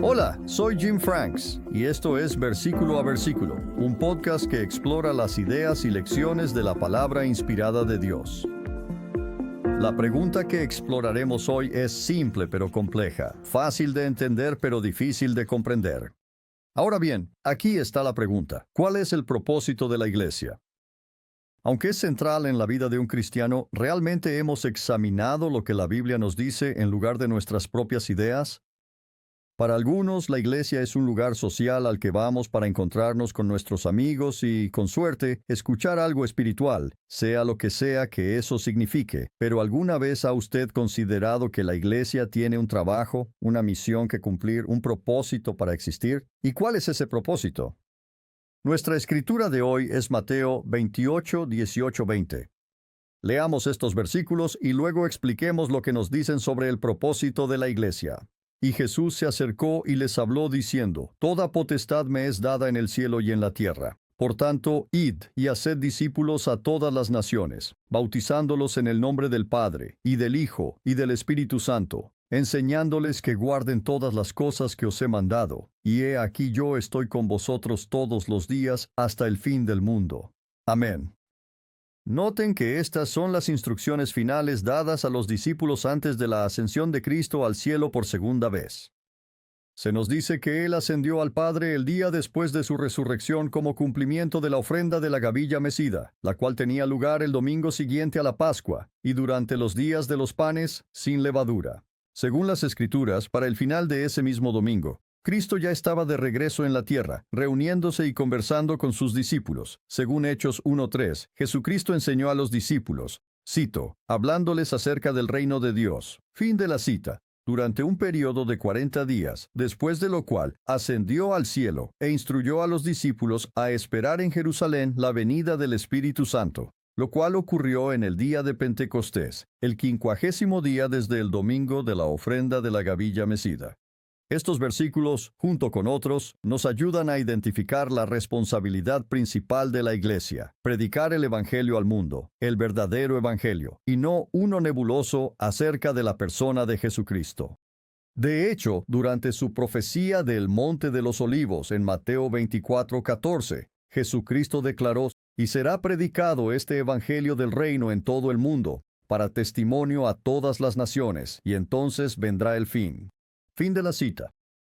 Hola, soy Jim Franks y esto es Versículo a Versículo, un podcast que explora las ideas y lecciones de la palabra inspirada de Dios. La pregunta que exploraremos hoy es simple pero compleja, fácil de entender pero difícil de comprender. Ahora bien, aquí está la pregunta: ¿cuál es el propósito de la iglesia? Aunque es central en la vida de un cristiano, ¿realmente hemos examinado lo que la Biblia nos dice en lugar de nuestras propias ideas? Para algunos, la iglesia es un lugar social al que vamos para encontrarnos con nuestros amigos y, con suerte, escuchar algo espiritual, sea lo que sea que eso signifique. Pero ¿alguna vez ha usted considerado que la iglesia tiene un trabajo, una misión que cumplir, un propósito para existir? ¿Y cuál es ese propósito? Nuestra escritura de hoy es Mateo 28, 18, 20. Leamos estos versículos y luego expliquemos lo que nos dicen sobre el propósito de la iglesia. Y Jesús se acercó y les habló diciendo: Toda potestad me es dada en el cielo y en la tierra. Por tanto, id y haced discípulos a todas las naciones, bautizándolos en el nombre del Padre, y del Hijo, y del Espíritu Santo, enseñándoles que guarden todas las cosas que os he mandado. Y he aquí yo estoy con vosotros todos los días hasta el fin del mundo. Amén. Noten que estas son las instrucciones finales dadas a los discípulos antes de la ascensión de Cristo al cielo por segunda vez. Se nos dice que Él ascendió al Padre el día después de su resurrección como cumplimiento de la ofrenda de la gavilla mecida, la cual tenía lugar el domingo siguiente a la Pascua, y durante los días de los panes sin levadura. Según las Escrituras, para el final de ese mismo domingo, Cristo ya estaba de regreso en la tierra, reuniéndose y conversando con sus discípulos. Según Hechos 1:3, Jesucristo enseñó a los discípulos, cito, hablándoles acerca del reino de Dios. Fin de la cita. Durante un periodo de 40 días, después de lo cual ascendió al cielo e instruyó a los discípulos a esperar en Jerusalén la venida del Espíritu Santo, lo cual ocurrió en el día de Pentecostés, el 50º día desde el domingo de la ofrenda de la gavilla mecida. Estos versículos, junto con otros, nos ayudan a identificar la responsabilidad principal de la iglesia: predicar el Evangelio al mundo, el verdadero Evangelio, y no uno nebuloso acerca de la persona de Jesucristo. De hecho, durante su profecía del Monte de los Olivos en Mateo 24:14, Jesucristo declaró: «Y será predicado este Evangelio del reino en todo el mundo, para testimonio a todas las naciones, y entonces vendrá el fin». Fin de la cita.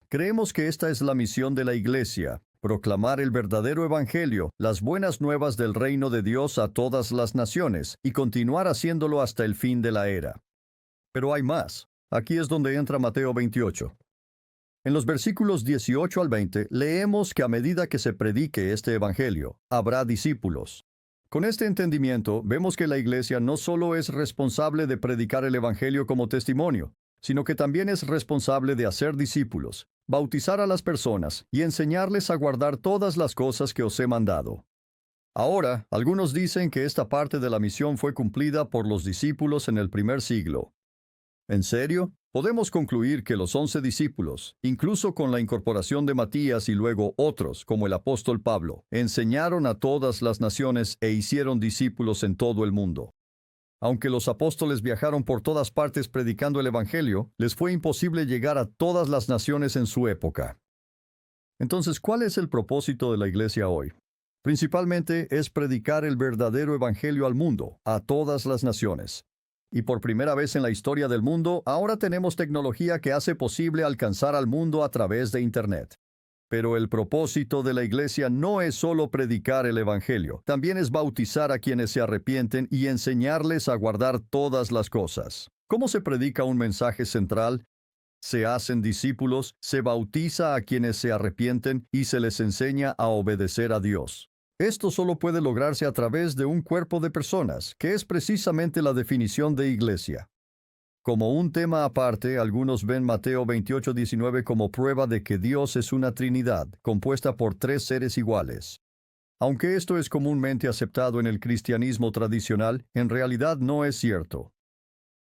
Creemos que esta es la misión de la iglesia: proclamar el verdadero evangelio, las buenas nuevas del reino de Dios a todas las naciones, y continuar haciéndolo hasta el fin de la era. Pero hay más. Aquí es donde entra Mateo 28. En los versículos 18 al 20 leemos que a medida que se predique este evangelio, habrá discípulos. Con este entendimiento, vemos que la iglesia no solo es responsable de predicar el evangelio como testimonio, sino que también es responsable de hacer discípulos, bautizar a las personas y enseñarles a guardar todas las cosas que os he mandado. Ahora, algunos dicen que esta parte de la misión fue cumplida por los discípulos en el primer siglo. ¿En serio? Podemos concluir que los 11 discípulos, incluso con la incorporación de Matías y luego otros, como el apóstol Pablo, enseñaron a todas las naciones e hicieron discípulos en todo el mundo. Aunque los apóstoles viajaron por todas partes predicando el Evangelio, les fue imposible llegar a todas las naciones en su época. Entonces, ¿cuál es el propósito de la iglesia hoy? Principalmente es predicar el verdadero Evangelio al mundo, a todas las naciones. Y por primera vez en la historia del mundo, ahora tenemos tecnología que hace posible alcanzar al mundo a través de Internet. Pero el propósito de la iglesia no es solo predicar el Evangelio, también es bautizar a quienes se arrepienten y enseñarles a guardar todas las cosas. ¿Cómo se predica un mensaje central? Se hacen discípulos, se bautiza a quienes se arrepienten y se les enseña a obedecer a Dios. Esto solo puede lograrse a través de un cuerpo de personas, que es precisamente la definición de iglesia. Como un tema aparte, algunos ven Mateo 28:19 como prueba de que Dios es una Trinidad, compuesta por 3 seres iguales. Aunque esto es comúnmente aceptado en el cristianismo tradicional, en realidad no es cierto.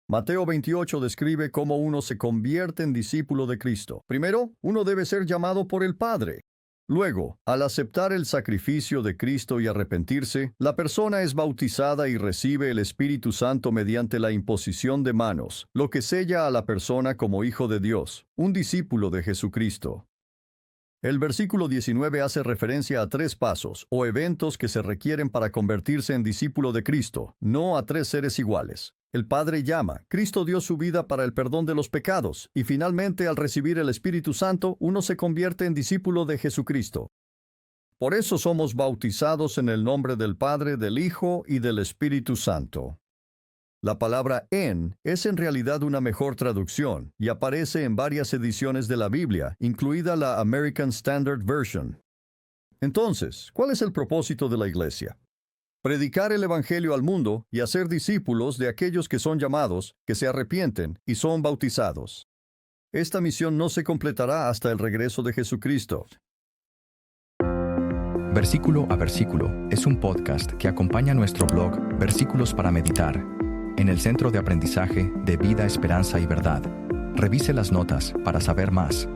Mateo 28 describe cómo uno se convierte en discípulo de Cristo. Primero, uno debe ser llamado por el Padre. Luego, al aceptar el sacrificio de Cristo y arrepentirse, la persona es bautizada y recibe el Espíritu Santo mediante la imposición de manos, lo que sella a la persona como hijo de Dios, un discípulo de Jesucristo. El versículo 19 hace referencia a 3 pasos o eventos que se requieren para convertirse en discípulo de Cristo, no a 3 seres iguales. El Padre llama, Cristo dio su vida para el perdón de los pecados, y finalmente al recibir el Espíritu Santo, uno se convierte en discípulo de Jesucristo. Por eso somos bautizados en el nombre del Padre, del Hijo y del Espíritu Santo. La palabra en es en realidad una mejor traducción y aparece en varias ediciones de la Biblia, incluida la American Standard Version. Entonces, ¿cuál es el propósito de la Iglesia? Predicar el Evangelio al mundo y hacer discípulos de aquellos que son llamados, que se arrepienten y son bautizados. Esta misión no se completará hasta el regreso de Jesucristo. Versículo a Versículo es un podcast que acompaña nuestro blog Versículos para Meditar en el Centro de Aprendizaje de Vida, Esperanza y Verdad. Revise las notas para saber más.